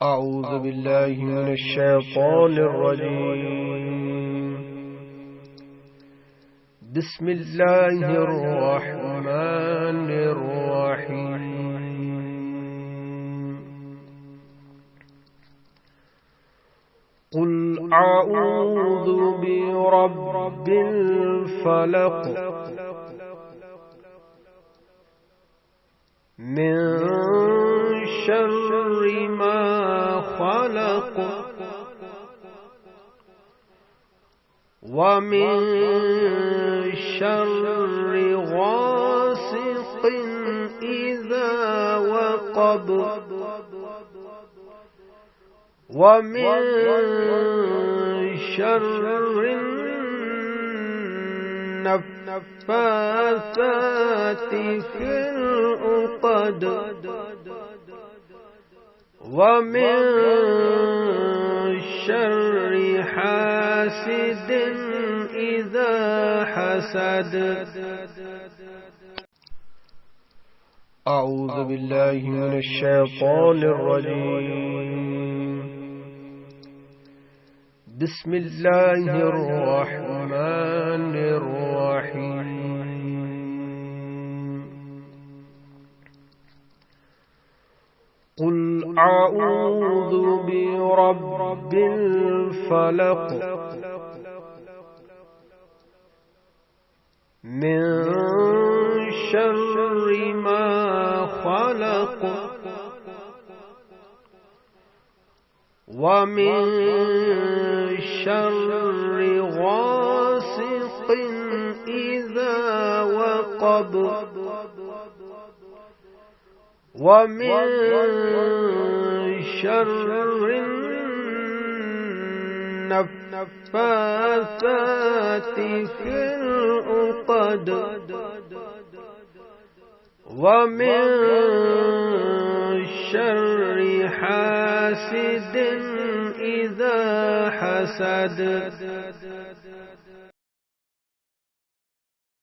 أعوذ بالله من الشيطان الرجيم. بسم الله الرحمن الرحيم. قل أعوذ برب الفلق من شر ما خلق ومن شر غاسق إذا وقب ومن شر النفاثات في العقد ومن شر حاسد إذا حسد. أعوذ بالله من الشيطان الرجيم. بسم الله الرحمن الرحيم. قل أعوذ برب الفلق من شر ما خلق ومن شر غاسق إذا وقب ومن شر النفاثات في العقد ومن شر حاسد إذا حسد.